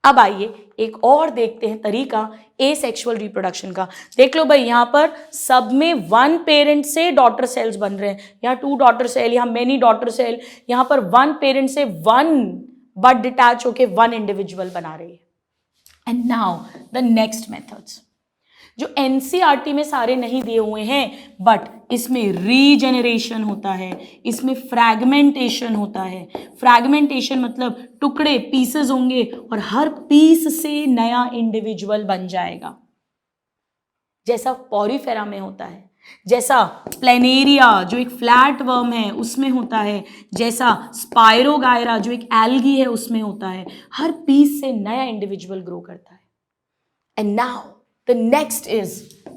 अब आइए एक और देखते हैं तरीका एसेक्सुअल रिप्रोडक्शन का। देख लो भाई, यहाँ पर सब में वन पेरेंट से डॉटर सेल्स बन रहे हैं, यहाँ 2 डॉटर सेल, यहाँ मेनी डॉटर सेल, यहाँ पर वन पेरेंट से वन बट डिटैच होके वन इंडिविजुअल बना रही है। And now the next methods जो एनसीईआरटी में सारे नहीं दिए हुए हैं, बट इसमें रीजेनरेशन होता है, इसमें फ्रैगमेंटेशन होता है। फ्रैगमेंटेशन मतलब टुकड़े, पीसेस होंगे और हर पीस से नया इंडिविजुअल बन जाएगा, जैसा पॉरीफेरा में होता है, जैसा प्लेनेरिया जो एक फ्लैट वर्म है उसमें होता है, जैसा स्पायरोगायरा जो एक एल्गी है उसमें होता है। हर पीस से नया इंडिविजुअल ग्रो करता है। And now the next is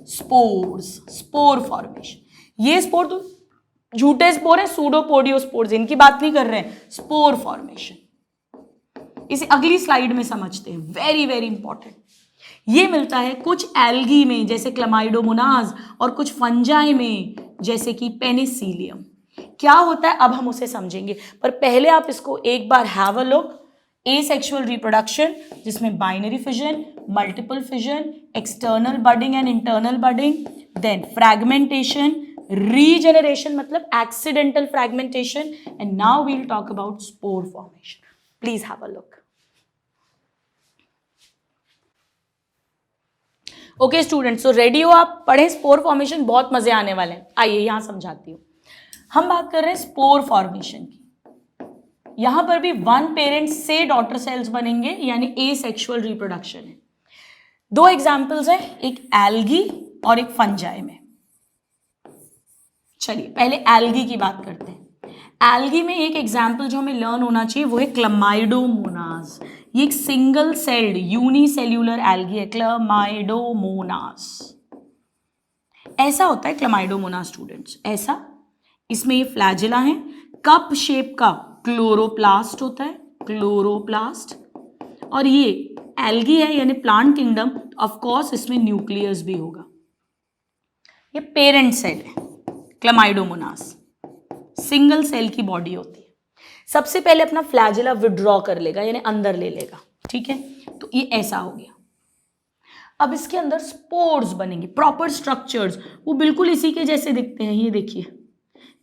spores, spore formation. ये स्पोर तो झूठे स्पोर है, सूडोपोडियोस्पोर्स, इनकी बात नहीं कर रहे हैं। स्पोर फॉर्मेशन इसे अगली स्लाइड में समझते हैं, वेरी वेरी इंपॉर्टेंट। ये मिलता है कुछ एल्गी में जैसे क्लमाइडोमोनाज और कुछ फंजाई में जैसे कि पेनिसिलियम। क्या होता है अब हम उसे समझेंगे, पर पहले आप इसको एक बार have a look. Asexual reproduction जिसमें binary fission, multiple fission, external budding and internal budding, then fragmentation, regeneration मतलब accidental fragmentation, and now we will talk about spore formation. Please have a look. Okay students, so ready हो आप? पढ़ें spore formation, बहुत मजे आने वाले हैं। आइए यहां समझाती हूँ। हम बात कर रहे हैं स्पोर फॉर्मेशन की। यहां पर भी वन पेरेंट से डॉटर सेल्स बनेंगे, यानी एसेक्सुअल रिप्रोडक्शन है। 2 एग्जाम्पल्स हैं, एक एल्गी और एक फंजाई में। चलिए पहले एल्गी की बात करते हैं। एल्गी में एक एग्जाम्पल जो हमें लर्न होना चाहिए वो है क्लमाइडोमोनास। ये एक सिंगल सेल्ड यूनिसेल्यूलर एल्गी है, क्लमाइडोमोनास। ऐसा होता है क्लमाइडोमोनास स्टूडेंट्स, ऐसा। इसमें ये फ्लैजिला है, कप शेप का क्लोरोप्लास्ट होता है, क्लोरोप्लास्ट। और ये एल्गी है यानी प्लांट किंगडम, ऑफ कोर्स इसमें न्यूक्लियस भी होगा। ये पेरेंट सेल है क्लमाइडोमोनास, सिंगल सेल की बॉडी होती है। सबसे पहले अपना फ्लैजिला विड्रॉ कर लेगा यानी अंदर ले लेगा, ठीक है। तो ये ऐसा हो गया। अब इसके अंदर स्पोर्स बनेंगे, प्रॉपर स्ट्रक्चर्स, वो बिल्कुल इसी के जैसे दिखते हैं। ये देखिए,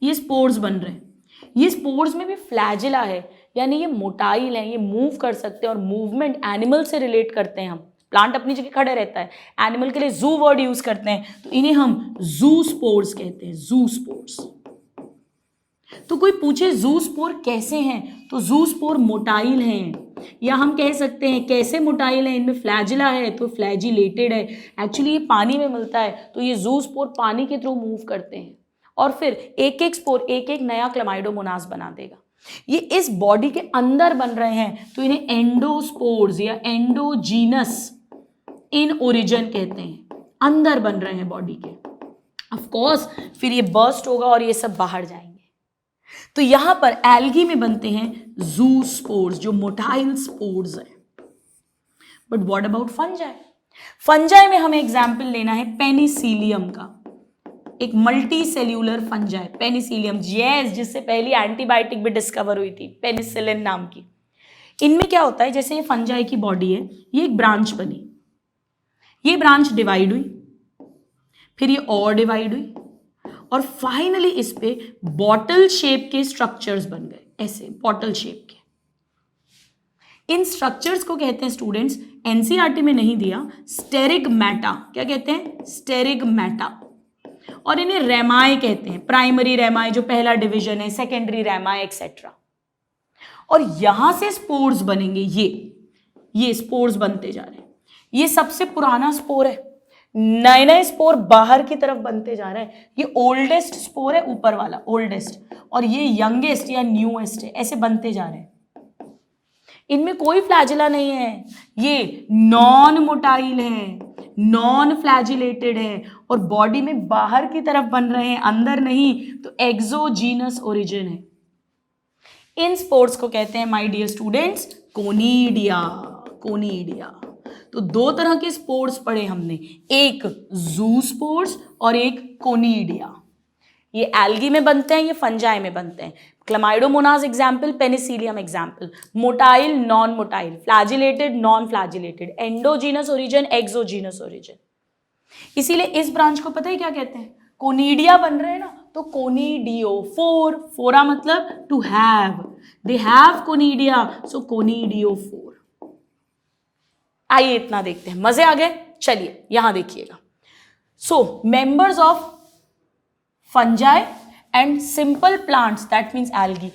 ये स्पोर्स बन रहे हैं। ये स्पोर्स में भी फ्लैजिला है, यानी ये मोटाइल है, ये मूव कर सकते हैं। और मूवमेंट एनिमल से रिलेट करते हैं हम। प्लांट अपनी जगह खड़े रहता है, एनिमल के लिए जू वर्ड यूज करते हैं, तो इन्हें हम जू स्पोर्स कहते हैं, जू स्पोर्स। तो कोई पूछे जू स्पोर कैसे हैं, तो जू स्पोर मोटाइल हैं, या हम कह सकते हैं कैसे मोटाइल है, इनमें फ्लैजिला है तो फ्लैजिलेटेड है। एक्चुअली ये पानी में मिलता है, तो ये जू स्पोर पानी के थ्रू मूव करते हैं और फिर एक एक स्पोर एक एक नया क्लमाइडोमोनास बना देगा। ये इस बॉडी के अंदर बन रहे हैं, तो इन्हें एंडोस्पोर्स या एंडोजीनस इन ओरिजिन कहते हैं। अंदर बन रहे हैं बॉडी के। ऑफ कोर्स फिर ये बर्स्ट होगा और ये सब बाहर जाएंगे। तो यहां पर एल्गी में बनते हैं जू स्पोर्स जो मोटाइल स्पोर्स है। But what about fungi? Fungi में हमें एग्जाम्पल लेना है पेनिसिलियम का, एक मल्टी सेल्यूलर फंजाई पेनिसिलियम, जिससे पहली एंटीबायोटिक भी डिस्कवर हुई थी, पेनिसिलिन नाम की। इनमें क्या होता है, जैसे ये फंजाई की बॉडी है, ये एक ब्रांच बनी, ये ब्रांच डिवाइड हुई, फिर ये और डिवाइड हुई, और फाइनली इस पे बॉटल शेप के स्ट्रक्चर्स बन गए, ऐसे बॉटल शेप के। इन स्ट्रक्चर्स को कहते हैं स्टूडेंट्स, एनसीईआरटी में नहीं दिया, स्टेरिगमैटा। क्या कहते हैं? स्टेरिगमैटा। और इन्हें रेमाए कहते हैं, प्राइमरी रेमाए जो पहला डिवीजन है, सेकेंडरी रेमाए एक्सेट्रा। और यहां से स्पोर्स बनेंगे, ये स्पोर्स बनते जा रहे हैं। ये सबसे पुराना स्पोर है, नए नए स्पोर बाहर की तरफ बनते जा रहे हैं। ये ओल्डेस्ट स्पोर है, ऊपर वाला ओल्डेस्ट, और ये यंगेस्ट या न्यूएस्ट है, ऐसे बनते जा रहे हैं। इनमें कोई फ्लैजिला नहीं है, ये नॉन मोटाइल है, नॉन फ्लैजिलेटेड है, और बॉडी में बाहर की तरफ बन रहे हैं, अंदर नहीं, तो एक्सोजीनस ओरिजिन है। इन स्पोर्स को कहते हैं my dear students conidia. Conidia. तो 2 तरह के स्पोर्स पढ़े हमने, एक जू स्पोर्स और एक कोनिडिया। ये एल्गी में बनते हैं, ये फंजाई में बनते हैं। Chlamydomonas example, Penicillium example, motile non motile, flagellated non flagellated, endogenous origin exogenous origin. इसीलिए इस ब्रांच को पता है क्या कहते हैं, कोनिडिया बन रहे हैं ना, तो कोनिडियो, फोरा मतलब to have, they have conidia, so conidiophore. आइए इतना देखते हैं, मजे आ गए। चलिए यहां देखिएगा, so members of fungi and simple plants, that means algae.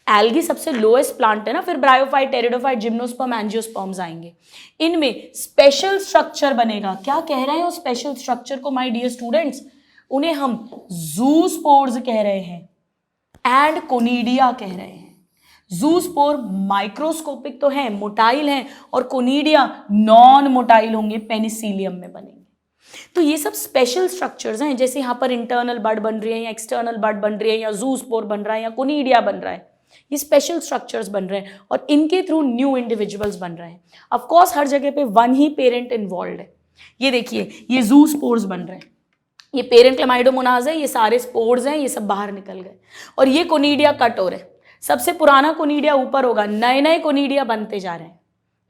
Algae सबसे लोएस्ट प्लांट है ना, फिर ब्रायोफाइट, टेरिडोफाइट, जिम्नोस्पर्म, एंजियोस्पर्म्स आएंगे। इनमें स्पेशल स्ट्रक्चर बनेगा। क्या कह रहे हैं उस स्पेशल स्ट्रक्चर को माय डियर स्टूडेंट्स? उन्हें हम जूस्पोर्स कह रहे हैं एंड कोनिडिया कह रहे हैं। जूस्पोर माइक्रोस्कोपिक तो है, मोटाइल है, और कोनिडिया नॉन मोटाइल होंगे, पेनिसिलियम में बनेंगे। तो ये सब स्पेशल स्ट्रक्चर्स हैं, जैसे यहाँ पर इंटरनल बड बन रही है या एक्सटर्नल बड बन रही है या जूस्पोर बन रहा है या कोनिडिया बन रहा है, ये स्पेशल स्ट्रक्चर्स बन रहे हैं और इनके थ्रू न्यू इंडिविजुअल्स बन रहे हैं। ऑफ कोर्स हर जगह पे वन ही पेरेंट इन्वॉल्व है। ये देखिए, ये जूस्पोर्स बन रहे हैं, ये पेरेंट क्लमाइडोमोनाज है, ये सारे स्पोर्स हैं, ये सब बाहर निकल गए, और ये कोनिडिया कट हो रहे हैं। सबसे पुराना कोनिडिया ऊपर होगा, नए नए कोनिडिया बनते जा रहे हैं।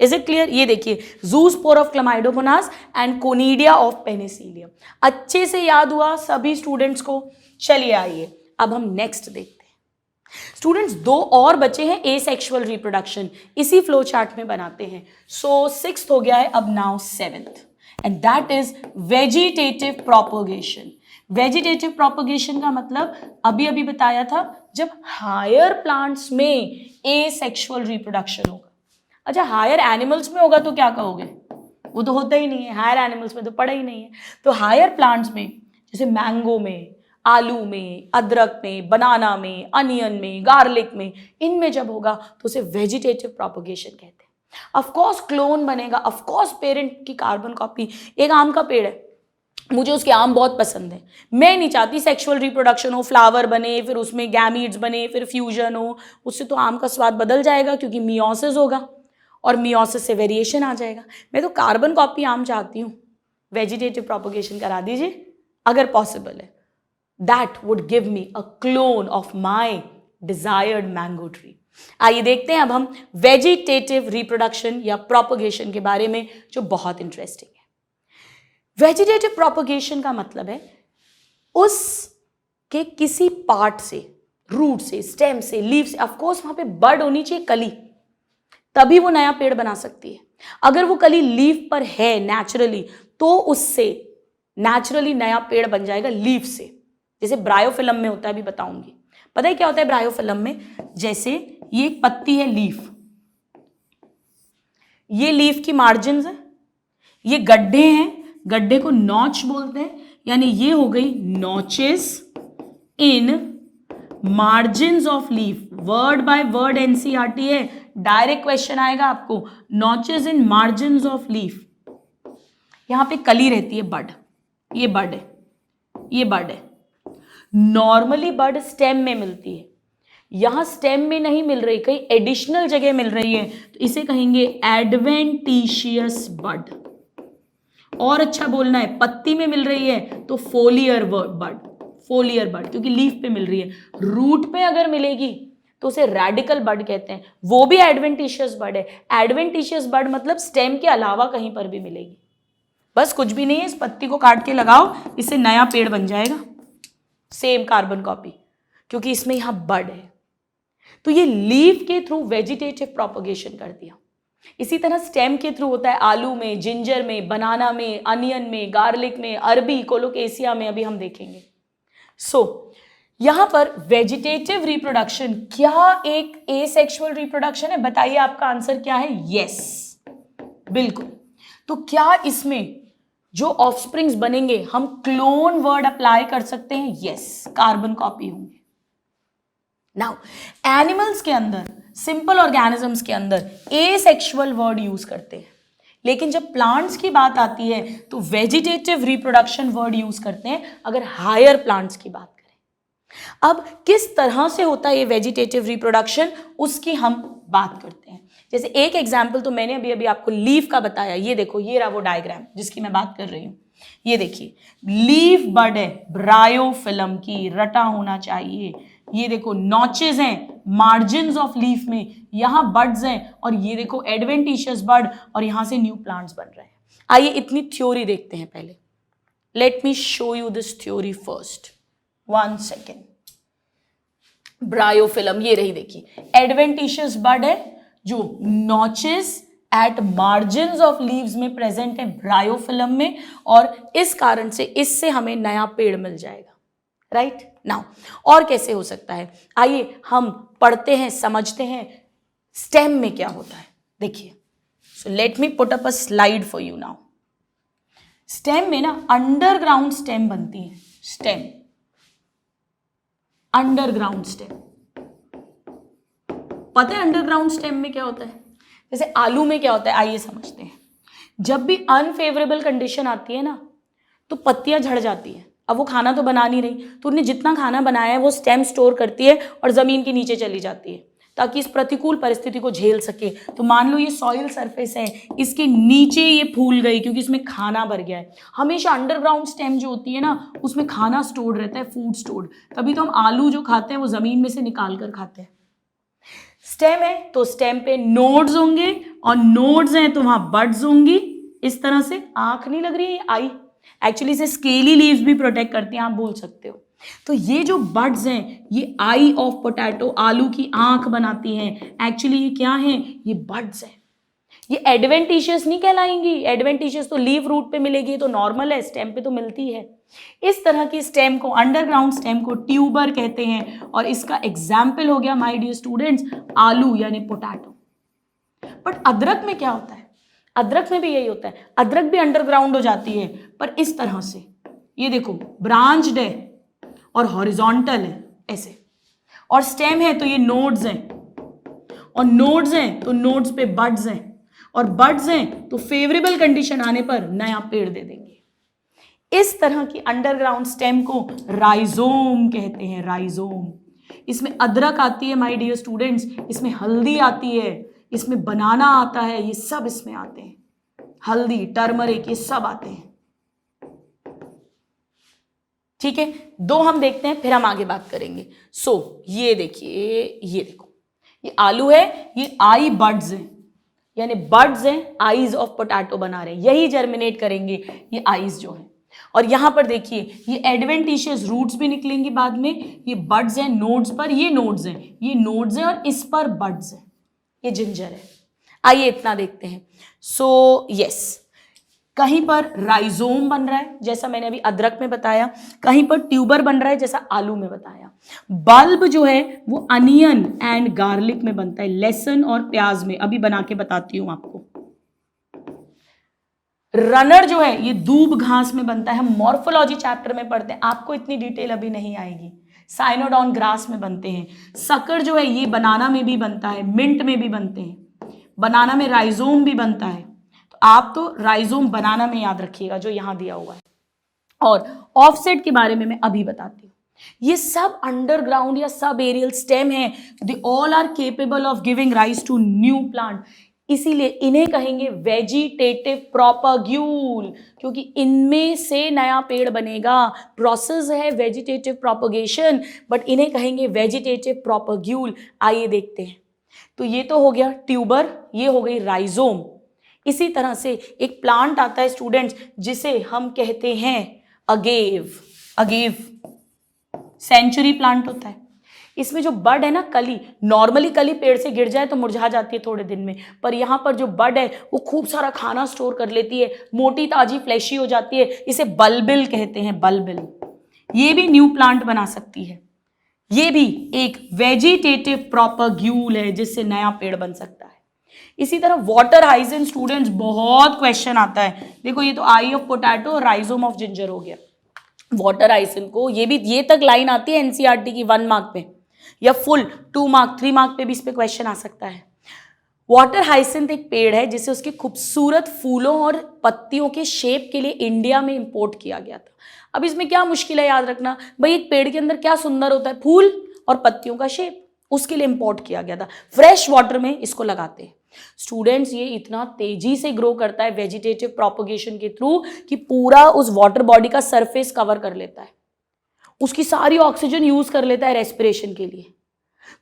Is it clear? ये देखिए, zoospore of Chlamydomonas and conidia of Penicillium. अच्छे से याद हुआ सभी स्टूडेंट्स को? चलिए आइए अब हम नेक्स्ट देखते हैं। स्टूडेंट्स, दो और बचे हैं एसेक्सुअल रिप्रोडक्शन, इसी फ्लो चार्ट में बनाते हैं। सो सिक्स्थ हो गया है, अब now seventh, and that is vegetative propagation. Vegetative propagation का मतलब अभी अभी बताया था, जब हायर प्लांट्स में एसेक्सुअल रिप्रोडक्शन होगा। अच्छा, हायर एनिमल्स में होगा तो क्या कहोगे? वो तो होता ही नहीं है, हायर एनिमल्स में तो पड़ा ही नहीं है। तो हायर प्लांट्स में, जैसे मैंगो में, आलू में, अदरक में, बनाना में, अनियन में, गार्लिक में, इनमें जब होगा तो उसे वेजिटेटिव प्रोपोगेशन कहते हैं। ऑफ कोर्स क्लोन बनेगा, ऑफ कोर्स पेरेंट की कार्बन कॉपी। एक आम का पेड़ है, मुझे उसके आम बहुत पसंद है, मैं नहीं चाहती सेक्सुअल रिप्रोडक्शन हो, फ्लावर बने, फिर उसमें गैमीट्स बने, फिर फ्यूजन हो, उससे तो आम का स्वाद बदल जाएगा, क्योंकि मियोसिस होगा और मियोसिस से वेरिएशन आ जाएगा। मैं तो कार्बन कॉपी आम चाहती हूँ, वेजिटेटिव प्रोपोगेशन करा दीजिए अगर पॉसिबल है। That would give me a clone of my desired mango tree. आइए देखते हैं अब हम वेजिटेटिव रिप्रोडक्शन या प्रोपोगेशन के बारे में, जो बहुत इंटरेस्टिंग है। वेजिटेटिव प्रोपोगेशन का मतलब है उसके किसी पार्ट से, रूट से, स्टेम से, लीफ से, ऑफकोर्स वहां पे बड होनी चाहिए, कली, तभी वो नया पेड़ बना सकती है। अगर वो कली लीफ पर है नेचुरली, तो उससे नेचुरली नया पेड़ बन जाएगा लीफ से, जैसे ब्रायोफिलम में होता है, अभी बताऊंगी। पता है क्या होता है ब्रायोफिलम में? जैसे ये एक पत्ती है लीफ, ये लीफ की मार्जिन्स है, ये गड्ढे हैं, गड्ढे को नॉच बोलते हैं, यानी ये हो गई notches in margins of leaf. Word by word NCERT है, डायरेक्ट क्वेश्चन आएगा आपको, notches in margins of leaf. यहां पे कली रहती है, बड, ये बड है, ये बड है। नॉर्मली बड स्टेम में मिलती है, यहां स्टेम में नहीं मिल रही, कहीं एडिशनल जगह मिल रही है, तो इसे कहेंगे एडवेंटिशियस बड। और अच्छा बोलना है, पत्ती में मिल रही है तो फोलियर बड, फोलियर बड, क्योंकि लीफ पे मिल रही है। रूट पे अगर मिलेगी तो उसे रेडिकल बड कहते हैं, वो भी एडवेंटिशियस बड है। एडवेंटिशियस बड मतलब स्टेम के अलावा कहीं पर भी मिलेगी, बस कुछ भी नहीं है, इस पत्ती को काट के लगाओ, इससे नया पेड़ बन जाएगा, सेम कार्बन कॉपी, क्योंकि इसमें यहां बड है। तो ये लीफ के थ्रू वेजिटेटिव प्रोपोगेशन कर दिया। इसी तरह स्टेम के थ्रू होता है आलू में, जिंजर में, बनाना में, अनियन में, गार्लिक में, अरबी, कोलोकेसिया में, अभी हम देखेंगे। सो यहां पर वेजिटेटिव रिप्रोडक्शन क्या एक एसेक्सुअल रिप्रोडक्शन है? बताइए आपका आंसर क्या है? यस, बिल्कुल। तो क्या इसमें जो ऑफस्प्रिंग्स बनेंगे हम क्लोन वर्ड अप्लाई कर सकते हैं? यस, कार्बन कॉपी होंगे। नाउ एनिमल्स के अंदर, सिंपल ऑर्गेनिजम्स के अंदर एसेक्सुअल वर्ड यूज करते हैं, लेकिन जब प्लांट्स की बात आती है तो वेजिटेटिव रिप्रोडक्शन वर्ड यूज करते हैं, अगर हायर प्लांट्स की बात करें। अब किस तरह से होता है ये वेजिटेटिव रिप्रोडक्शन, उसकी हम बात करते हैं। जैसे एक एग्जाम्पल तो मैंने अभी आपको लीफ का बताया, ये देखो, ये रहा वो डायग्राम जिसकी मैं बात कर रही हूँ। ये देखिए, लीफ बड है ब्रायोफिलम की, रटा होना चाहिए, ये देखो नॉचेस हैं मार्जिन्स ऑफ लीफ में, यहां बड्स हैं, और ये देखो एडवेंटिशियस बड, और यहां से न्यू प्लांट्स बन रहे हैं। आइए इतनी थ्योरी देखते हैं पहले। Let me show you this theory first, 1 second. Bryophyllum ये रही, देखिए एडवेंटिशियस बड है जो notches at margins of leaves में प्रेजेंट है ब्रायोफिलम में, और इस कारण से इससे हमें नया पेड़ मिल जाएगा। राइट नाउ और कैसे हो सकता है, आइए हम पढ़ते हैं, समझते हैं स्टेम में क्या होता है। देखिए, so let me put up a slide for you now. Stem में ना अंडरग्राउंड स्टेम बनती है, स्टेम, अंडरग्राउंड स्टेम। पता है अंडरग्राउंड स्टेम में क्या होता है? जैसे आलू में क्या होता है, आइए समझते हैं। जब भी अनफेवरेबल कंडीशन आती है ना, तो पत्तियां झड़ जाती है। अब वो खाना तो बना नहीं रही, तो उन्हें जितना खाना बनाया है वो स्टेम स्टोर करती है और जमीन के नीचे चली जाती है ताकि इस प्रतिकूल परिस्थिति को झेल सके। तो मान लो ये सॉइल सरफेस है, इसके नीचे ये फूल गई क्योंकि इसमें खाना भर गया है। हमेशा अंडरग्राउंड स्टेम जो होती है ना, उसमें खाना स्टोर्ड रहता है, फूड स्टोर्ड। तभी तो हम आलू जो खाते हैं वो जमीन में से निकाल कर खाते हैं। स्टेम है तो स्टेम पे नोड्स होंगे, और नोड्स हैं तो वहां बड्स होंगी। इस तरह से आंख नहीं लग रही है, आई एक्चुअली इसे स्केली लीव्स भी प्रोटेक्ट करती हैं, आप बोल सकते हो। तो ये जो बड्स हैं ये आई ऑफ पोटैटो, आलू की आंख बनाती हैं। एक्चुअली ये क्या हैं? ये बड्स हैं। ये एडवेंटिशियस नहीं कहलाएंगी, एडवेंटिशियस तो लीव रूट पे मिलेगी, तो नॉर्मल है, स्टेम पे तो मिलती है। इस तरह की स्टेम को, अंडरग्राउंड स्टेम को ट्यूबर कहते हैं, और इसका एग्जाम्पल हो गया माय डियर स्टूडेंट्स आलू यानी पोटैटो। बट अदरक में क्या होता है? अदरक में भी यही होता है, अदरक भी अंडरग्राउंड हो जाती है, पर इस तरह से। ये देखो ब्रांच्ड है और हॉरिजॉन्टल है ऐसे, और स्टेम है तो ये नोड्स हैं, और नोड्स हैं तो नोड्स पे बड्स हैं, और बड्स हैं तो फेवरेबल कंडीशन आने पर नया पेड़ दे देंगे। इस तरह की अंडरग्राउंड स्टेम को राइजोम कहते हैं, राइजोम। इसमें अदरक आती है माय डियर स्टूडेंट्स, इसमें हल्दी आती है, इसमें बनाना आता है, ये सब इसमें आते हैं। हल्दी, टर्मरिक, ये सब आते हैं। ठीक है, दो हम देखते हैं, फिर हम आगे बात करेंगे। सो ये देखिए, ये देखो, ये आलू है, ये आई बड्स हैं, यानी बड्स हैं, आईज ऑफ पोटैटो बना रहे हैं, यही जर्मिनेट करेंगे ये आईज जो है। और यहां पर देखिए ये एडवेंटिशियस रूट्स भी निकलेंगी बाद में। ये बड्स हैं नोड्स पर, ये नोड्स हैं, ये नोड्स हैं, और इस पर बड्स हैं, ये जिंजर है। आइए इतना देखते हैं। सो यस, कहीं पर राइजोम बन रहा है जैसा मैंने अभी अदरक में बताया, कहीं पर ट्यूबर बन रहा है जैसा आलू में बताया। बल्ब जो है वो अनियन एंड गार्लिक में बनता है, लहसुन और प्याज में, अभी बना के बताती हूं आपको। रनर जो है ये दूब घास में बनता है, हम मॉर्फोलॉजी चैप्टर में पढ़ते हैं, आपको इतनी डिटेल अभी नहीं आएगी। साइनोडॉन ग्रास में बनते हैं। सकर जो है ये बनाना में भी बनता है, मिंट में भी बनते हैं, बनाना में राइजोम भी बनता है। तो आप तो राइजोम बनाना में याद रखिएगा जो यहां दिया हुआ है। और ऑफसेट के बारे में मैं अभी बताती हूँ। ये सब अंडरग्राउंड या सब एरियल स्टेम है, they all are capable of giving rise to new plant. इसीलिए इन्हें कहेंगे वेजिटेटिव प्रोपग्यूल, क्योंकि इनमें से नया पेड़ बनेगा। प्रोसेस है वेजिटेटिव प्रोपगेशन, बट इन्हें कहेंगे वेजिटेटिव प्रोपग्यूल। आइए देखते हैं। तो ये तो हो गया ट्यूबर, ये हो गई राइजोम। इसी तरह से एक प्लांट आता है स्टूडेंट्स जिसे हम कहते हैं अगेव। अगेव सेंचुरी प्लांट होता है। इसमें जो बड है ना, कली, नॉर्मली कली पेड़ से गिर जाए तो मुरझा जाती है थोड़े दिन में, पर यहाँ पर जो बड है वो खूब सारा खाना स्टोर कर लेती है, मोटी ताजी फ्लैशी हो जाती है। इसे बल्बिल कहते हैं, बल्बिल। ये भी न्यू प्लांट बना सकती है। ये भी एक वेजिटेटिव प्रोपग्यूल है जिससे नया पेड़ बन सकता है। इसी तरह वाटर हाइजिन स्टूडेंट्स बहुत क्वेश्चन आता है। देखो ये तो eye of potato, rhizome of ginger हो गया। वाटर हाइजिन को ये तक लाइन आती है एनसीईआरटी की 1 मार्क पे, या फुल 2 मार्क 3 मार्क पे भी इस पे क्वेश्चन आ सकता है। वाटर हाइसिंथ एक पेड़ है जिसे उसके खूबसूरत फूलों और पत्तियों के शेप के लिए इंडिया में इंपोर्ट किया गया था। अब इसमें क्या मुश्किल है याद रखना, भाई एक पेड़ के अंदर क्या सुंदर होता है, फूल और पत्तियों का शेप, उसके लिए इंपोर्ट किया गया था। फ्रेश वाटर में इसको लगाते हैं स्टूडेंट्स। ये इतना तेजी से ग्रो करता है वेजिटेटिव प्रोपगेशन के थ्रू कि पूरा उस वाटर बॉडी का सरफेस कवर कर लेता है। उसकी सारी ऑक्सीजन यूज कर लेता है रेस्पिरेशन के लिए।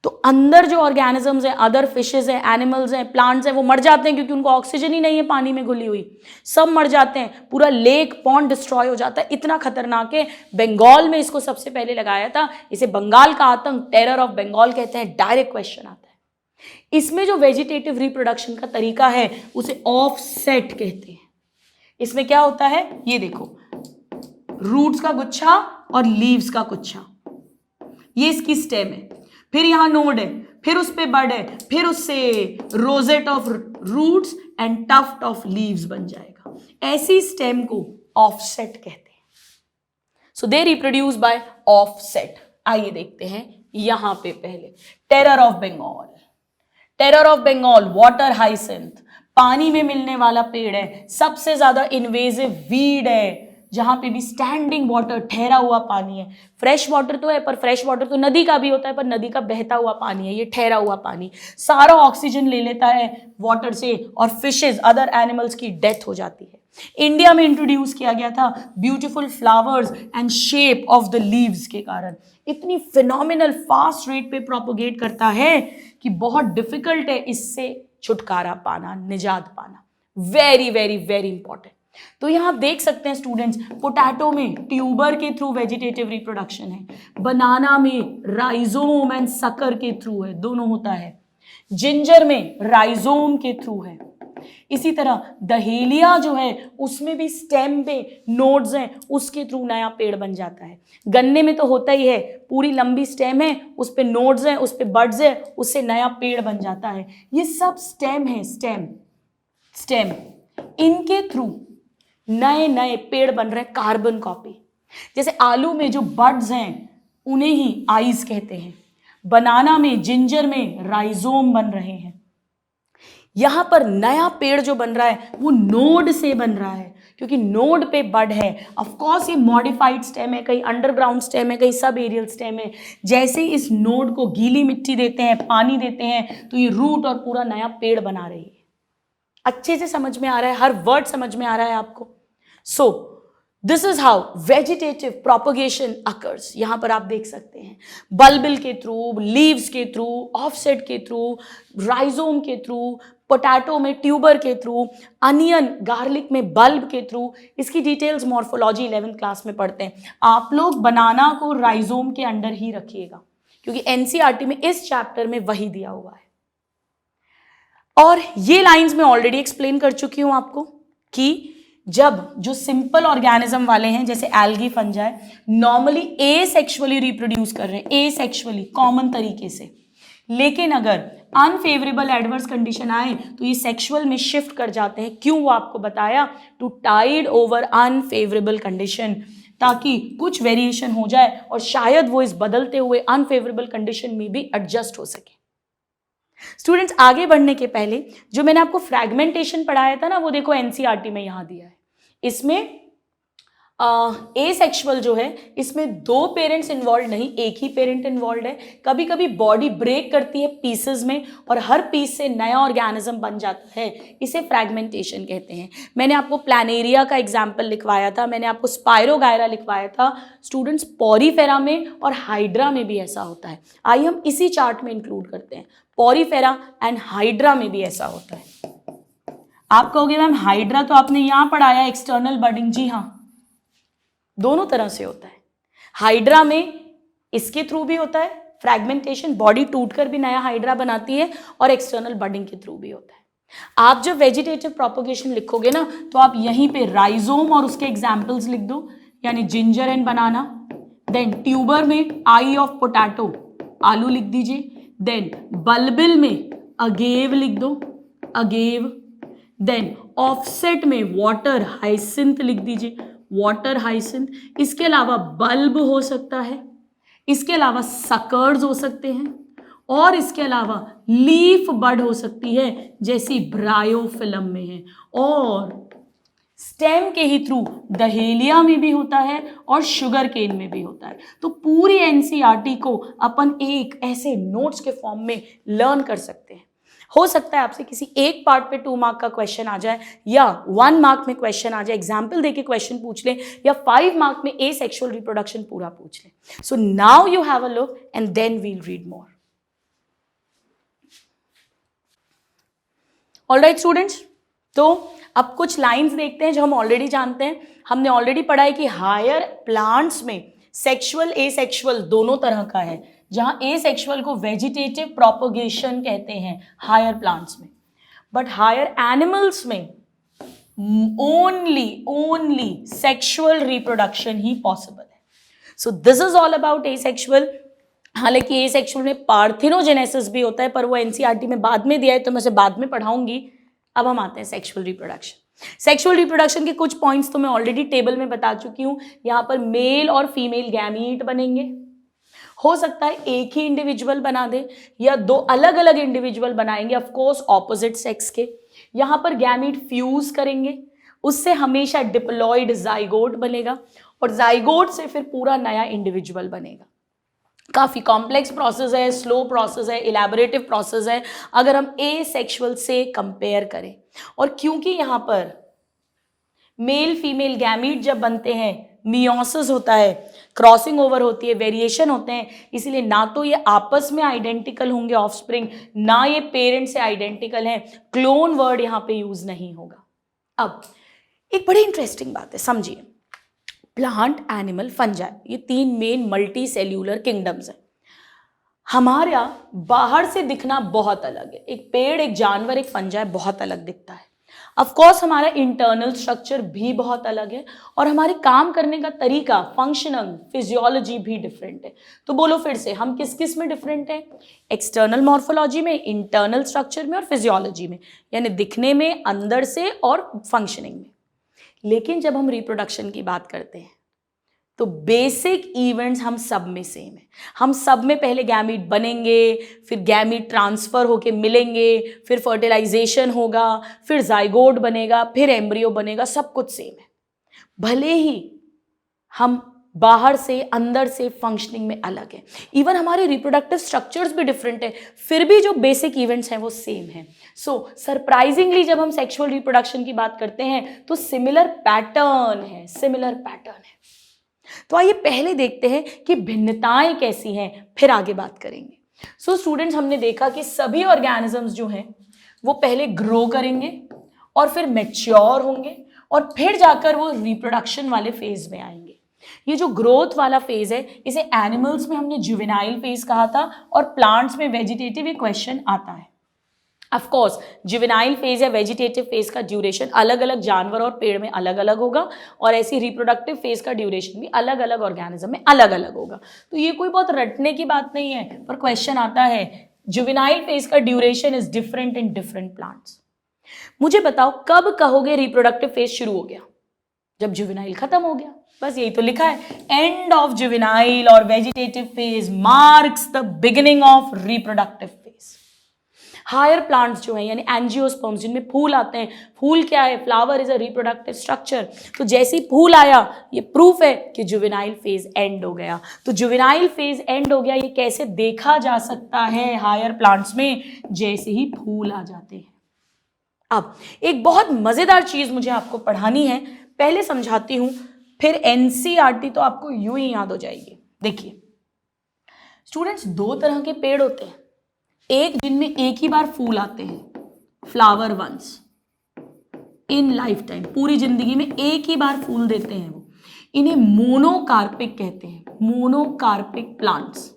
तो अंदर जो ऑर्गेनिजम्स हैं, अदर फिशेज हैं, एनिमल्स हैं, प्लांट्स हैं, वो मर जाते हैं क्योंकि उनको ऑक्सीजन ही नहीं है पानी में घुली हुई, सब मर जाते हैं, पूरा लेक पॉन्ड डिस्ट्रॉय हो जाता है। इतना खतरनाक है। बंगाल में इसको सबसे पहले लगाया था, इसे बंगाल का आतंक, टेरर ऑफ बंगाल कहते हैं। डायरेक्ट क्वेश्चन आता है। इसमें जो वेजिटेटिव रिप्रोडक्शन का तरीका है उसे ऑफसेट कहते हैं। इसमें क्या होता है, ये देखो, रूट्स का गुच्छा और लीव्स का गुच्छा, ये इसकी स्टेम है, फिर यहां नोड है, फिर उस पे बड है, फिर उससे rosette of roots and tuft of leaves बन जाएगा। ऐसी स्टेम को ऑफसेट कहते हैं। So they reproduce by offset. आइए देखते हैं यहां पे पहले terror of Bengal. Terror of Bengal water hyacinth, पानी में मिलने वाला पेड़ है, सबसे ज्यादा इन्वेजिव वीड है, जहां पे भी स्टैंडिंग वाटर, ठहरा हुआ पानी है। फ्रेश वाटर तो है, पर फ्रेश वाटर तो नदी का भी होता है, पर नदी का बहता हुआ पानी है, ये ठहरा हुआ पानी सारा ऑक्सीजन ले लेता है वाटर से, और फिशेज, अदर एनिमल्स की डेथ हो जाती है। इंडिया में इंट्रोड्यूस किया गया था beautiful flowers and shape of the leaves के कारण। इतनी फिनोमिनल फास्ट रेट पे प्रोपोगेट करता है कि बहुत डिफिकल्ट है इससे छुटकारा पाना, निजात पाना। Very very very important. तो यहां आप देख सकते हैं स्टूडेंट्स, पोटैटो में ट्यूबर के थ्रू वेजिटेटिव रिप्रोडक्शन है, बनाना में राइजोम एंड सकर के थ्रू है, दोनों होता है, जिंजर में राइजोम के थ्रू है। इसी तरह दहेलिया जो है उसमें भी स्टेम पे नोड्स हैं, उसके थ्रू नया पेड़ बन जाता है। गन्ने में तो होता ही है, पूरी लंबी स्टेम है, उस पे नोड्स हैं, उस पे बड्स है, उससे नया पेड़ बन जाता है। ये सब स्टेम है, स्टेम इनके थ्रू नए नए पेड़ बन रहे हैं, कार्बन कॉपी। जैसे आलू में जो बड्स हैं उन्हें ही आइज कहते हैं, बनाना में, जिंजर में राइजोम बन रहे हैं। यहां पर नया पेड़ जो बन रहा है वो नोड से बन रहा है, क्योंकि नोड पे बड है। ऑफ कोर्स ये मॉडिफाइड स्टेम है, कहीं अंडरग्राउंड स्टेम है, कहीं सब एरियल स्टेम है। जैसे इस नोड को गीली मिट्टी देते हैं, पानी देते हैं, तो ये रूट और पूरा नया पेड़ बना रही है। अच्छे से समझ में आ रहा है, हर वर्ड समझ में आ रहा है आपको। So this is how vegetative propagation occurs. यहां पर आप देख सकते हैं बल्बिल के थ्रू, लीव्स के थ्रू, ऑफसेट के थ्रू, राइजोम के थ्रू, पोटैटो में ट्यूबर के थ्रू, अनियन गार्लिक में बल्ब के थ्रू। इसकी डिटेल्स मॉर्फोलॉजी 11th क्लास में पढ़ते हैं। आप लोग बनाना को राइजोम के अंडर ही रखिएगा, क्योंकि एनसीईआरटी में इस चैप्टर में वही दिया हुआ है। और ये लाइंस मैं ऑलरेडी एक्सप्लेन कर चुकी हूं आपको कि जब जो सिंपल ऑर्गेनिज्म वाले हैं जैसे algae, fungi, normally asexually reproduce कर रहे हैं, एसेक्सुअली कॉमन तरीके से, लेकिन अगर अनफेवरेबल एडवर्स कंडीशन आए तो ये सेक्सुअल में शिफ्ट कर जाते हैं। क्यों, वो आपको बताया, to tide over unfavourable condition, ताकि कुछ वेरिएशन हो जाए और शायद वो इस बदलते हुए अनफेवरेबल कंडीशन में भी एडजस्ट हो सके। स्टूडेंट्स, आगे बढ़ने के पहले जो मैंने आपको फ्रैगमेंटेशन पढ़ाया था ना, वो देखो एनसीईआरटी में यहां दिया है। इसमें एसेक्सुअल जो है, इसमें दो पेरेंट्स इन्वॉल्व नहीं, एक ही पेरेंट इन्वॉल्व है। कभी कभी बॉडी ब्रेक करती है पीसेस में और हर पीस से नया ऑर्गेनिज्म बन जाता है, इसे फ्रैगमेंटेशन कहते हैं। मैंने आपको प्लानेरिया का एग्जाम्पल लिखवाया था, मैंने आपको स्पाइरोगायरा लिखवाया था। स्टूडेंट्स, पॉरीफेरा में और हाइड्रा में भी ऐसा होता है। आइए हम इसी चार्ट में इंक्लूड करते हैं। पॉरीफेरा एंड हाइड्रा में भी ऐसा होता है। आप कहोगे मैम हाइड्रा तो आपने यहां पढ़ाया एक्सटर्नल बडिंग। जी हाँ, दोनों तरह से होता है। हाइड्रा में इसके थ्रू भी होता है फ्रैगमेंटेशन, बॉडी टूटकर भी नया हाइड्रा बनाती है, और एक्सटर्नल बडिंग के थ्रू भी होता है। आप जब वेजिटेटिव प्रोपोगेशन लिखोगे ना, तो आप यहीं पे राइजोम और उसके एग्जाम्पल्स लिख दो, यानी ginger and banana. Then tuber में आई ऑफ पोटैटो, आलू लिख दीजिए। देन बल्बिल में अगेव लिख दो, अगेव। देन ऑफसेट में वाटर हाइसिंथ लिख दीजिए, वाटर हाइसिंथ। इसके अलावा बल्ब हो सकता है, इसके अलावा सकर्स हो सकते हैं, और इसके अलावा लीफ बड हो सकती है जैसी ब्रायोफिलम में है, और स्टेम के ही थ्रू दहेलिया में भी होता है और शुगर केन में भी होता है। तो पूरी एनसीईआरटी को अपन एक ऐसे नोट्स के फॉर्म में लर्न कर सकते हैं। हो सकता है आपसे किसी एक पार्ट पे 2 मार्क का क्वेश्चन आ जाए या 1 मार्क में क्वेश्चन आ जाए, एग्जाम्पल देके क्वेश्चन पूछ ले, या 5 मार्क में एसेक्सुअल रिप्रोडक्शन पूरा पूछ ले. So now you have a look and then we'll read more. Alright students, तो अब कुछ लाइंस देखते हैं जो हम ऑलरेडी जानते हैं. हमने ऑलरेडी पढ़ा है कि हायर प्लांट्स में सेक्सुअल एसेक्सुअल दोनों तरह का है, जहां एसेक्सुअल को वेजिटेटिव प्रोपोगेशन कहते हैं हायर प्लांट्स में, बट हायर एनिमल्स में ओनली सेक्सुअल रिप्रोडक्शन ही पॉसिबल है. So this is all about asexual. हालांकि एसेक्सुअल में पार्थिनोजेनेसिस भी होता है, पर वो एनसीईआरटी में बाद में दिया है तो मैं उसे बाद में पढ़ाऊंगी. अब हम आते हैं सेक्सुअल रिप्रोडक्शन. सेक्सुअल रिप्रोडक्शन के कुछ पॉइंट्स तो मैं ऑलरेडी टेबल में बता चुकी हूं. यहां पर मेल और फीमेल गैमीट बनेंगे. हो सकता है एक ही इंडिविजुअल बना दे या 2 अलग अलग इंडिविजुअल बनाएंगे, ऑफ कोर्स ऑपोजिट सेक्स के. यहां पर गैमीट फ्यूज करेंगे, उससे हमेशा डिप्लॉइड जाइगोट बनेगा और जाइगोट से फिर पूरा नया इंडिविजुअल बनेगा. काफ़ी कॉम्प्लेक्स प्रोसेस है, स्लो प्रोसेस है, इलैबोरेटिव प्रोसेस है अगर हम एसेक्सुअल से कंपेयर करें. और क्योंकि यहाँ पर मेल फीमेल गैमीट जब बनते हैं, मियोसिस होता है, क्रॉसिंग ओवर होती है, वेरिएशन होते हैं, इसीलिए ना तो ये आपस में आइडेंटिकल होंगे ऑफस्प्रिंग, ना ये पेरेंट से आइडेंटिकल हैं. क्लोन वर्ड यहाँ पे यूज नहीं होगा. अब एक बड़ी इंटरेस्टिंग बात है, समझिए. प्लांट, एनिमल, फंजाई, ये 3 मेन मल्टी सेल्यूलर किंगडम्स हैं. हमारा बाहर से दिखना बहुत अलग है. एक पेड़, एक जानवर, एक फंजाई बहुत अलग दिखता है. ऑफ कोर्स हमारा इंटरनल स्ट्रक्चर भी बहुत अलग है और हमारे काम करने का तरीका, फंक्शनल फिजियोलॉजी भी डिफरेंट है. तो बोलो फिर से, हम किस किस में डिफरेंट हैं? एक्सटर्नल मॉर्फोलॉजी में, इंटरनल स्ट्रक्चर में और फिजियोलॉजी में, यानी दिखने में, अंदर से और फंक्शनिंग में. लेकिन जब हम रिप्रोडक्शन की बात करते हैं तो बेसिक इवेंट्स हम सब में सेम है. हम सब में पहले गैमीट बनेंगे, फिर गैमीट ट्रांसफर होके मिलेंगे, फिर फर्टिलाइजेशन होगा, फिर जाइगोट बनेगा, फिर एम्ब्रियो बनेगा, सब कुछ सेम है. भले ही हम बाहर से, अंदर से, फंक्शनिंग में अलग है, इवन हमारे रिप्रोडक्टिव स्ट्रक्चर्स भी डिफरेंट है, फिर भी जो बेसिक इवेंट्स हैं वो सेम है. सो सरप्राइजिंगली जब हम सेक्सुअल रिप्रोडक्शन की बात करते हैं तो सिमिलर पैटर्न है. तो आइए पहले देखते हैं कि भिन्नताएं कैसी हैं, फिर आगे बात करेंगे. सो स्टूडेंट्स, हमने देखा कि सभी ऑर्गेनिजम्स जो हैं वो पहले ग्रो करेंगे और फिर मैच्योर होंगे और फिर जाकर वो रिप्रोडक्शन वाले फेज में आएंगे. ये जो ग्रोथ वाला फेज है, इसे एनिमल्स में हमने जुवेनाइल फेज कहा था और प्लांट्स में वेजिटेटिव. ये क्वेश्चन आता है. ऑफ कोर्स जुवेनाइल फेज या वेजिटेटिव फेज का ड्यूरेशन अलग अलग जानवर और पेड़ में अलग अलग होगा और ऐसी रिप्रोडक्टिव फेज का ड्यूरेशन भी अलग अलग ऑर्गेनिज्म में अलग अलग होगा. तो ये कोई बहुत रटने की बात नहीं है, पर क्वेश्चन आता है. जुवेनाइल फेज का duration is different in different plants. मुझे बताओ कब कहोगे रिप्रोडक्टिव फेज शुरू हो गया? जब जुवेनाइल खत्म हो गया. बस यही तो लिखा है, एंड ऑफ जुवेनाइल और vegetative phase marks the beginning of reproductive phase. Higher plants जो हैं यानी एंजियोस्पर्म्स, जिनमें फूल आते हैं. फूल क्या है? Flower is a reproductive structure. तो जैसे ही फूल आया, ये प्रूफ है कि जुवेनाइल फेज एंड हो गया. तो जुवेनाइल फेज एंड हो गया, ये कैसे देखा जा सकता है हायर प्लांट्स में? जैसे ही फूल आ जाते हैं. अब एक बहुत मजेदार चीज मुझे आपको पढ़ानी है, पहले समझाती हूं, फिर एनसीईआरटी तो आपको यूं ही याद हो जाएगी. देखिए स्टूडेंट्स, 2 तरह के पेड़ होते हैं. एक जिनमें एक ही बार फूल आते हैं, flower once in life time, पूरी जिंदगी में एक ही बार फूल देते हैं वो. इन्हें मोनोकार्पिक कहते हैं. Monocarpic plants.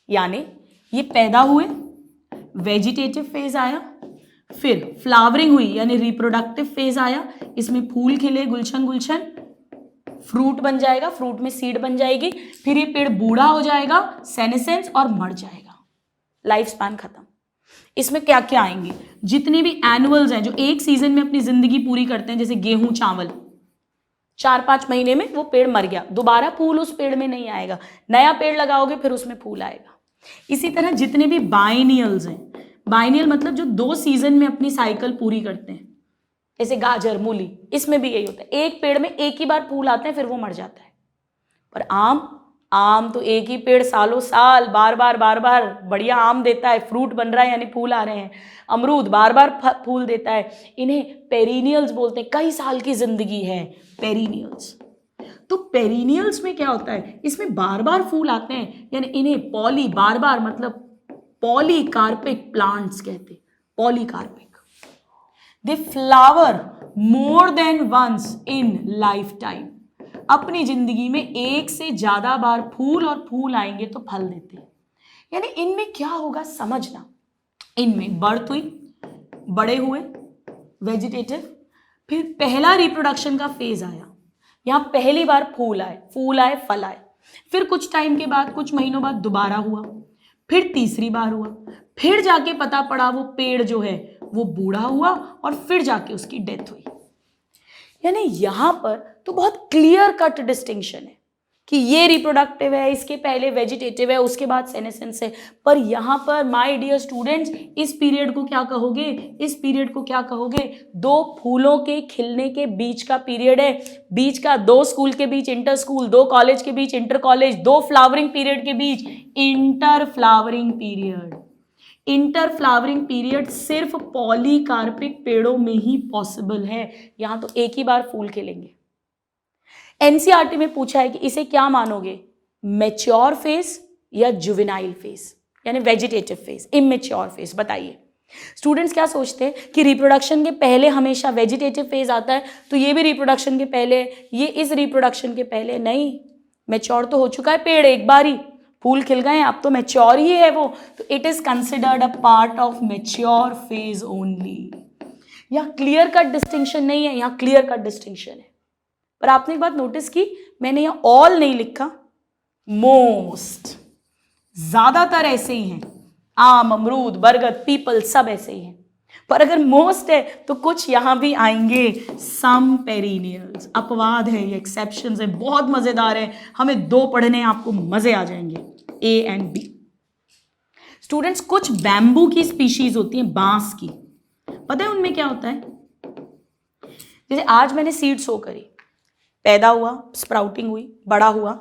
यानी ये पैदा हुए, वेजिटेटिव फेज आया, फिर फ्लावरिंग हुई यानी रिप्रोडक्टिव फेज आया, इसमें फूल खिले, गुलशन गुलशन, फ्रूट बन जाएगा, फ्रूट में सीड बन जाएगी, फिर ये पेड़ बूढ़ा हो जाएगा, सेनेसेंस, और मर जाएगा, लाइफ स्पैन खत्म. इसमें क्या क्या आएंगे? जितने भी एनुअल्स हैं जो एक सीजन में अपनी जिंदगी पूरी करते हैं, जैसे गेहूं, चावल, 4-5 महीने में वो पेड़ मर गया, दोबारा फूल उस पेड़ में नहीं आएगा. नया पेड़ लगाओगे फिर उसमें फूल आएगा. इसी तरह जितने भी बाइनियल्स हैं, बाइनियल मतलब जो 2 सीजन में अपनी साइकिल पूरी करते हैं, जैसे गाजर, मूली, इसमें भी यही होता है. एक पेड़ में एक ही बार फूल आते हैं, फिर वो मर जाता है. पर आम आम तो एक ही पेड़ सालों साल बार बार बढ़िया आम देता है, फ्रूट बन रहा है यानी फूल आ रहे हैं। अमरूद बार बार फूल देता है। इन्हें पेरिनियल्स बोलते हैं, कई साल की जिंदगी है पेरिनियल्स। तो पेरिनियल्स में क्या होता है, इसमें बार बार फूल आते हैं, यानी इन्हें पॉली बार बार मतलब पॉलीकार्पिक प्लांट्स कहते हैं। Polycarpic, they flower more than once in life time. अपनी जिंदगी में एक से ज्यादा बार फूल और फूल आएंगे तो फल देते हैं। यानी इनमें क्या होगा समझना, इनमें बर्थ हुई, बड़े हुए वेजिटेटिव, फिर पहला रिप्रोडक्शन का फेज आया, यहां पहली बार फूल आए फल आए, फिर कुछ टाइम के बाद कुछ महीनों बाद दोबारा हुआ, फिर तीसरी बार हुआ, फिर जाके पता पड़ा वो पेड़ जो है वो बूढ़ा हुआ और फिर जाके उसकी डेथ हुई। यानी यहां पर तो बहुत क्लियर कट डिस्टिंक्शन है कि ये रिप्रोडक्टिव है, इसके पहले वेजिटेटिव है, उसके बाद सेनेसेंस है। पर यहां पर माय डियर स्टूडेंट्स, इस पीरियड को क्या कहोगे, इस पीरियड को क्या कहोगे, दो फूलों के खिलने के बीच का पीरियड है। बीच का, दो स्कूल के बीच इंटर स्कूल, दो कॉलेज के बीच इंटर कॉलेज, दो फ्लावरिंग पीरियड के बीच inter flowering period. Inter flowering period सिर्फ पॉलीकार्पिक पेड़ों में ही पॉसिबल है। यहां तो एक ही बार फूल खिलेंगे। एनसीईआरटी में पूछा है कि इसे क्या मानोगे, मैच्योर फेज या जुवेनाइल फेज, यानी वेजिटेटिव फेज, इमेच्योर फेज। बताइए स्टूडेंट्स क्या सोचते हैं कि रिप्रोडक्शन के पहले हमेशा वेजिटेटिव फेज आता है, तो ये भी रिप्रोडक्शन के पहले, ये इस रिप्रोडक्शन के पहले नहीं। मैच्योर तो हो चुका है पेड़, एक बार ही फूल खिल गए, अब तो मैच्योर ही है वो, तो it is considered a part of mature phase only. यहाँ क्लियर कट डिस्टिंक्शन नहीं है, यहाँ क्लियर कट डिस्टिंक्शन है। पर आपने एक बात नोटिस की, मैंने यहाँ ऑल नहीं लिखा, मोस्ट, ज्यादातर ऐसे ही हैं, आम, अमरूद, बरगद, पीपल सब ऐसे ही हैं। पर अगर मोस्ट है तो कुछ यहां भी आएंगे, सम पेरिनियल्स। अपवाद है ये, एक्सेप्शंस है, बहुत मजेदार है, हमें दो पढ़ने आपको मजे आ जाएंगे, ए एंड बी। स्टूडेंट्स कुछ बैम्बू की स्पीशीज होती हैं, बांस की, पता है उनमें क्या होता है, जैसे आज मैंने सीड सो करी, पैदा हुआ, स्प्राउटिंग हुई, बड़ा हुआ,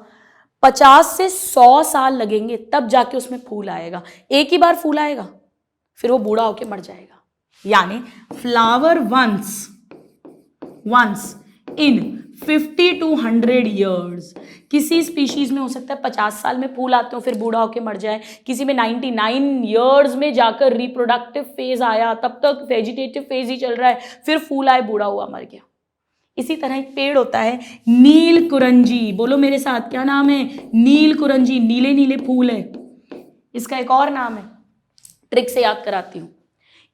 50 से 100 साल लगेंगे तब जाके उसमें फूल आएगा। एक ही बार फूल आएगा, फिर वो बूढ़ा होके मर जाएगा। यानी flower once in 50 to 100 years. किसी स्पीशीज में हो सकता है 50 साल में फूल आते हो फिर बूढ़ा होके मर जाए, किसी में 99 ईयर्स में जाकर रिप्रोडक्टिव फेज आया, तब तक वेजिटेटिव फेज ही चल रहा है, फिर फूल आए, बूढ़ा हुआ, मर गया। इसी तरह एक पेड़ होता है नील कुरंजी, बोलो मेरे साथ, क्या नाम है, नील कुरंजी, नीले नीले फूल है। इसका एक और नाम है, ट्रिक से याद कराती हूं।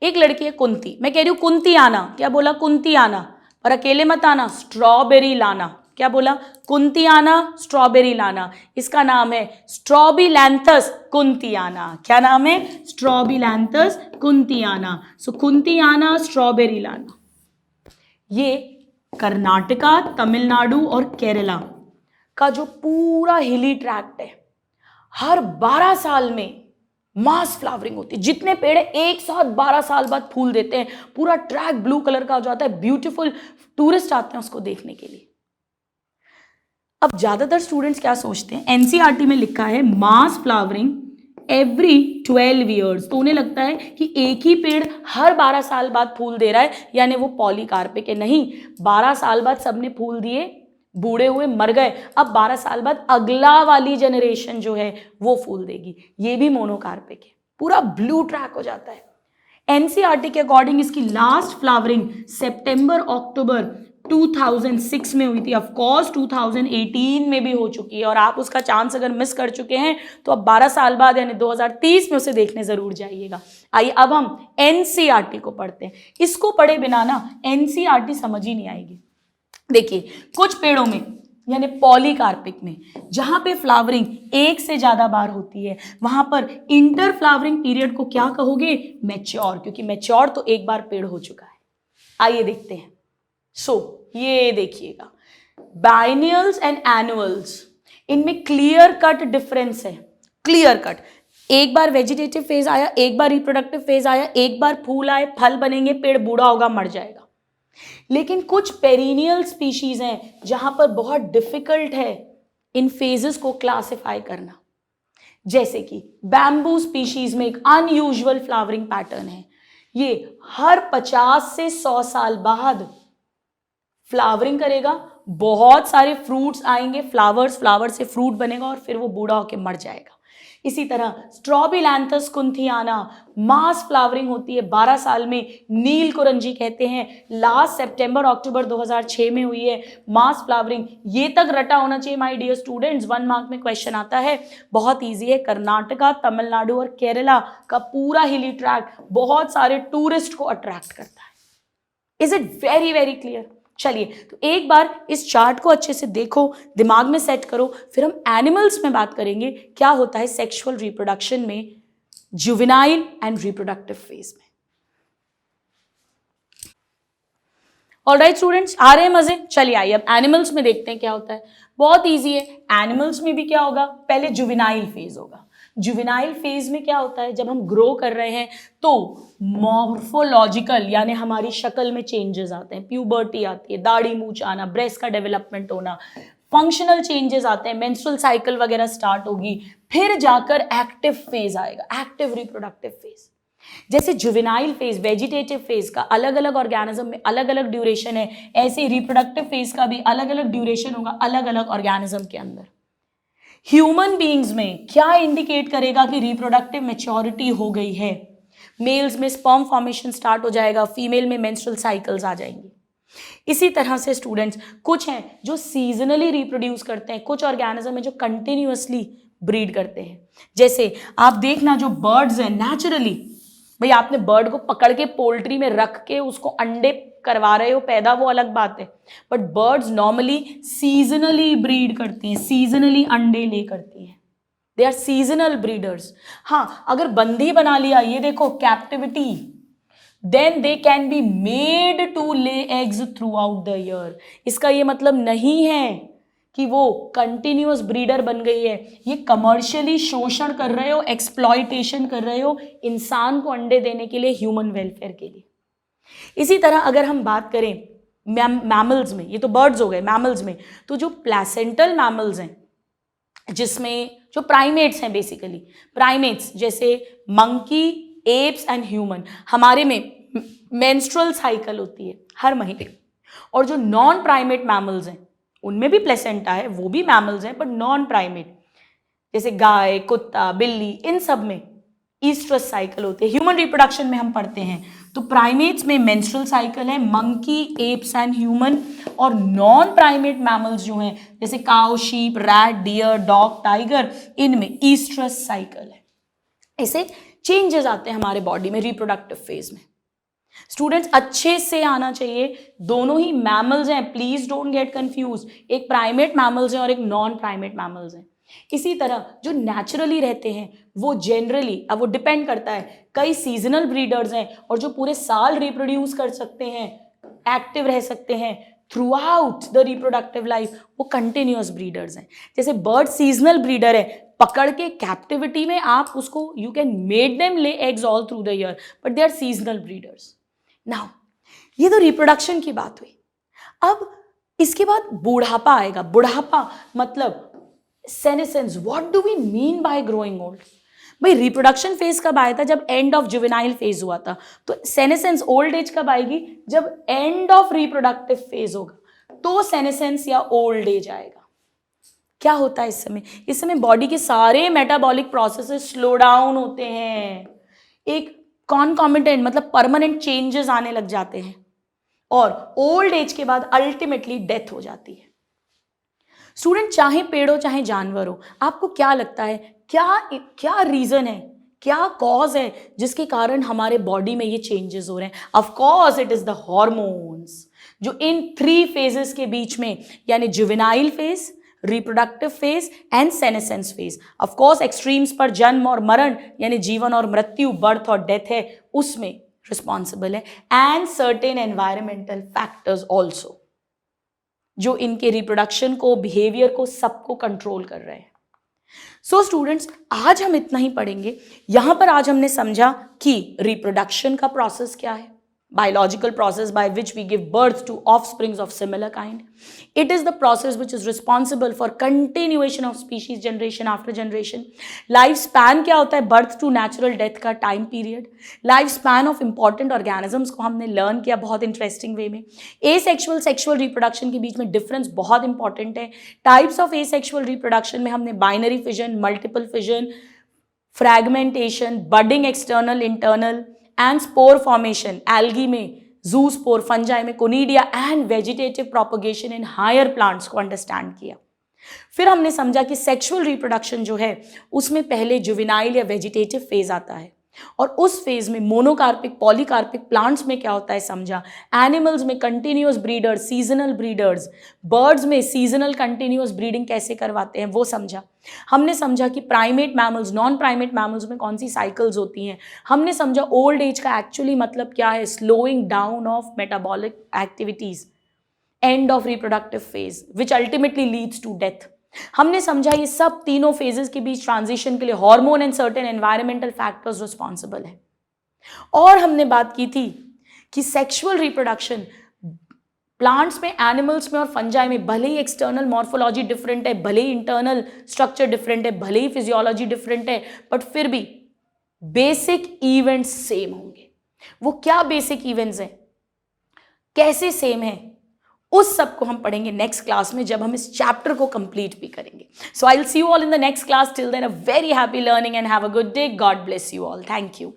एक लड़की है कुंती, मैं कह रही हूं कुंती आना, क्या बोला, कुंती आना, और अकेले मत आना, स्ट्रॉबेरी लाना। क्या बोला, कुंती आना, स्ट्रॉबेरी लाना। इसका नाम है स्ट्रॉबिलैंथस कुंतियाना। क्या नाम है, स्ट्रॉबिलैंथस कुंतियाना। सो कुंतियाना, स्ट्रॉबेरी लाना। ये कर्नाटका, तमिलनाडु और केरला का जो पूरा हिली ट्रैक्ट है, हर 12 साल में मास फ्लावरिंग होती है। जितने पेड़ एक साथ 12 साल बाद फूल देते हैं, पूरा ट्रैक ब्लू कलर का हो जाता है, ब्यूटीफुल, टूरिस्ट आते हैं उसको देखने के लिए। अब ज्यादातर स्टूडेंट्स क्या सोचते हैं, एनसीईआरटी में लिखा है मास फ्लावरिंग एवरी 12 ईयर्स, तो उन्हें लगता है कि एक ही पेड़ हर 12 साल बाद फूल दे रहा है, यानी वो पॉलीकार्पिक है। नहीं, 12 साल बाद सबने फूल दिए, बूढ़े हुए, मर गए, अब 12 साल बाद अगला वाली जनरेशन जो है वो फूल देगी, ये भी मोनोकार्पिक है। पूरा ब्लू ट्रैक हो जाता है। एनसीईआरटी के अकॉर्डिंग इसकी लास्ट फ्लावरिंग सितंबर अक्टूबर 2006 में हुई थी। ऑफ कोर्स 2018 में भी हो चुकी है, और आप उसका चांस अगर मिस कर चुके हैं तो अब 12 साल बाद यानी 2030 में उसे देखने जरूर जाइएगा। आइए अब हम एनसीईआरटी को पढ़ते हैं। इसको पढ़े बिना ना एनसीईआरटी समझ ही नहीं आएगी। देखिए कुछ पेड़ों में यानी पॉलीकार्पिक में जहां पे फ्लावरिंग एक से ज्यादा बार होती है, वहां पर इंटर फ्लावरिंग पीरियड को क्या कहोगे, मैच्योर, क्योंकि मैच्योर तो एक बार पेड़ हो चुका है। आइए देखते हैं। ये देखिएगा, बाइनियल्स एंड एनुअल्स, इनमें क्लियर कट डिफरेंस है, क्लियर कट। एक बार वेजिटेटिव फेज आया, एक बार रिप्रोडक्टिव फेज आया, एक बार फूल आए, फल बनेंगे, पेड़ बूढ़ा होगा, मर जाएगा। लेकिन कुछ पेरिनियल स्पीशीज हैं जहां पर बहुत डिफिकल्ट है इन फेजेस को क्लासिफाई करना। जैसे कि बैम्बू स्पीशीज में एक अनयूजुअल फ्लावरिंग पैटर्न है, ये हर 50 से 100 साल बाद फ्लावरिंग करेगा, बहुत सारे फ्रूट्स आएंगे, फ्लावर से फ्रूट बनेगा और फिर वो बूढ़ा होकर मर जाएगा। इसी तरह स्ट्रॉबिलैंथस कुंथियाना मास फ्लावरिंग होती है 12 साल में, नील कुरंजी कहते हैं, लास्ट सितंबर अक्टूबर 2006 में हुई है मास फ्लावरिंग। ये तक रटा होना चाहिए माय डियर स्टूडेंट्स, 1 मार्क में क्वेश्चन आता है, बहुत इजी है। कर्नाटका, तमिलनाडु और केरला का पूरा हिली ट्रैक्ट बहुत सारे टूरिस्ट को अट्रैक्ट करता है। Is it very very clear? चलिए, तो एक बार इस चार्ट को अच्छे से देखो, दिमाग में सेट करो, फिर हम एनिमल्स में बात करेंगे क्या होता है सेक्सुअल रिप्रोडक्शन में, जुवेनाइल एंड रिप्रोडक्टिव फेज में। ऑलराइट स्टूडेंट्स, आ रहे हैं मजे? चलिए आइए अब एनिमल्स में देखते हैं क्या होता है। बहुत इजी है, एनिमल्स में भी क्या होगा, पहले जुवेनाइल फेज होगा। जुवेनाइल फेज में क्या होता है, जब हम ग्रो कर रहे हैं तो मॉर्फोलॉजिकल यानी हमारी शक्ल में चेंजेस आते हैं, प्यूबर्टी आती है, दाढ़ी मूंछ आना, ब्रेस्ट का डेवलपमेंट होना, फंक्शनल चेंजेस आते हैं, मेंस्ट्रुअल साइकिल वगैरह स्टार्ट होगी, फिर जाकर एक्टिव फेज आएगा, एक्टिव रिप्रोडक्टिव फेज। जैसे जुवेनाइल फेज, वेजिटेटिव फेज का अलग अलग ऑर्गेनिज्म में अलग अलग ड्यूरेशन है, ऐसे रिप्रोडक्टिव फेज का भी अलग अलग ड्यूरेशन होगा अलग अलग ऑर्गेनिज्म के अंदर। ह्यूमन बीइंग्स में क्या इंडिकेट करेगा कि रिप्रोडक्टिव मैच्योरिटी हो गई है? मेल्स में स्पर्म फॉर्मेशन स्टार्ट हो जाएगा, फीमेल में मेंस्ट्रुअल साइकिल्स आ जाएंगी। इसी तरह से स्टूडेंट्स, कुछ हैं जो सीजनली रिप्रोड्यूस करते हैं, कुछ ऑर्गेनिज्म है जो कंटिन्यूअसली ब्रीड करते हैं। जैसे आप देखना जो बर्ड्स हैं नेचुरली, भाई आपने बर्ड को पकड़ के पोल्ट्री में रख के उसको अंडे करवा रहे हो पैदा, वो अलग बात है, but birds normally seasonally breed करती हैं, सीजनली अंडे ले करती हैं, दे आर सीजनल ब्रीडर्स। हाँ, अगर बंदी बना लिया, ये देखो captivity, then they can be made to lay eggs throughout the year. इसका ये मतलब नहीं है कि वो कंटिन्यूअस ब्रीडर बन गई है, ये कमर्शियली शोषण कर रहे हो, एक्सप्लॉयटेशन कर रहे हो इंसान को अंडे देने के लिए, ह्यूमन वेलफेयर के लिए। इसी तरह अगर हम बात करें मैमल्स में, ये तो बर्ड्स हो गए, मैमल्स में तो जो प्लेसेंटल मैमल्स हैं, जिसमें जो प्राइमेट्स हैं, बेसिकली प्राइमेट्स जैसे मंकी, एप्स एंड ह्यूमन, हमारे में मेंस्ट्रुअल साइकिल होती है हर महीने, और जो नॉन प्राइमेट मैमल्स हैं उनमें भी प्लेसेंटा है, वो भी मैमल्स हैं, बट नॉन प्राइमेट जैसे गाय, कुत्ता, बिल्ली, इन सब में ईस्ट्रस साइकिल होती है। ह्यूमन रिप्रोडक्शन में हम पढ़ते हैं तो प्राइमेट्स में मेंस्ट्रुअल साइकिल है, मंकी, एप्स एंड ह्यूमन, और नॉन प्राइमेट मैमल्स जो हैं जैसे cow, sheep, rat, deer, dog, tiger, इनमें ईस्ट्रस साइकिल है। ऐसे चेंजेस आते हैं हमारे बॉडी में रिप्रोडक्टिव फेज में। स्टूडेंट्स अच्छे से आना चाहिए, दोनों ही मैमल्स हैं, प्लीज डोंट गेट कंफ्यूज, एक प्राइमेट मैमल्स हैं और एक नॉन प्राइमेट मैमल्स हैं। इसी तरह जो नेचुरली रहते हैं वो जनरली, अब वो डिपेंड करता है, कई सीजनल ब्रीडर्स हैं और जो पूरे साल रिप्रोड्यूस कर सकते हैं, एक्टिव रह सकते हैं through out the reproductive life, वो कंटिन्यूअस ब्रीडर्स हैं। जैसे बर्ड सीजनल ब्रीडर है, पकड़ के कैप्टिविटी में आप उसको, you can made them lay eggs all through the year, but they are seasonal breeders. Now ये तो रिप्रोडक्शन की बात हुई। अब इसके बाद बुढ़ापा आएगा। बुढ़ापा मतलब senescence. What do we mean by growing old? भाई रिप्रोडक्शन फेज कब आया था? जब एंड ऑफ जुवेनाइल फेज हुआ था। तो सेनेसेंस ओल्ड एज कब आएगी? जब एंड ऑफ रिप्रोडक्टिव फेज होगा, तो सेनेसेंस या ओल्ड एज आएगा। क्या होता है इस समय? इस समय बॉडी के सारे मेटाबॉलिक प्रोसेसेस स्लो डाउन होते हैं, एक कॉन्कॉमिटेंट मतलब परमानेंट चेंजेस आने लग जाते हैं, और ओल्ड एज के बाद अल्टीमेटली डेथ हो जाती है। स्टूडेंट, चाहे पेड़ हो चाहे जानवर हो, आपको क्या लगता है क्या रीजन है, क्या कॉज है जिसके कारण हमारे बॉडी में ये चेंजेस हो रहे हैं? Of course it is the hormones, जो इन 3 फेजेस के बीच में, यानी juvenile phase, reproductive phase and senescence phase. Of course extremes पर जन्म और मरण यानी जीवन और मृत्यु, बर्थ और डेथ है, उसमें रिस्पॉन्सिबल है, and certain environmental factors also, जो इनके रिप्रोडक्शन को, बिहेवियर को, सबको कंट्रोल कर रहे हैं। सो स्टूडेंट्स, आज हम इतना ही पढ़ेंगे। यहां पर आज हमने समझा कि रिप्रोडक्शन का प्रोसेस क्या है, biological process by which we give birth to offsprings of similar kind. It is the process which is responsible for continuation of species generation after generation. Lifespan क्या होता है? birth to natural death का time period. Lifespan of important organisms को हमने learn किया बहुत interesting way में. Asexual sexual reproduction के बीच में difference बहुत important है. Types of asexual reproduction में हमने binary fission, multiple fission, fragmentation, budding external internal and spore formation, algae में, zoospore, fungi में, conidia and vegetative propagation in higher plants को understand किया. फिर हमने समझा कि सेक्सुअल रिप्रोडक्शन जो है उसमें पहले जुवेनाइल या वेजिटेटिव फेज आता है और उस फेज में मोनोकार्पिक पॉलीकार्पिक प्लांट्स में क्या होता है समझा, एनिमल्स में continuous breeders, seasonal breeders, birds में सीजनल कंटिन्यूअस ब्रीडिंग कैसे करवाते हैं वो समझा. हमने समझा कि primate mammals, non primate mammals में कौन सी साइकिल्स होती हैं. हमने समझा ओल्ड एज का एक्चुअली मतलब क्या है, slowing down of metabolic activities, end of reproductive phase which ultimately leads to death. हमने समझा ये सब तीनों फेजेस के बीच ट्रांजिशन के लिए hormone and certain environmental factors responsible है. और हमने बात की थी कि सेक्सुअल रिप्रोडक्शन प्लांट्स में, एनिमल्स में और फंजाई में भले ही एक्सटर्नल मॉर्फोलॉजी डिफरेंट है, भले ही इंटरनल स्ट्रक्चर डिफरेंट है, भले ही फिजियोलॉजी डिफरेंट है, बट फिर भी बेसिक इवेंट्स सेम होंगे. वो क्या बेसिक इवेंट्स हैं, कैसे सेम है, उस सब को हम पढ़ेंगे नेक्स्ट क्लास में जब हम इस चैप्टर को कंप्लीट भी करेंगे. So I will see you all in the next class. Till then a very happy learning and have a good day. God bless you all. Thank you.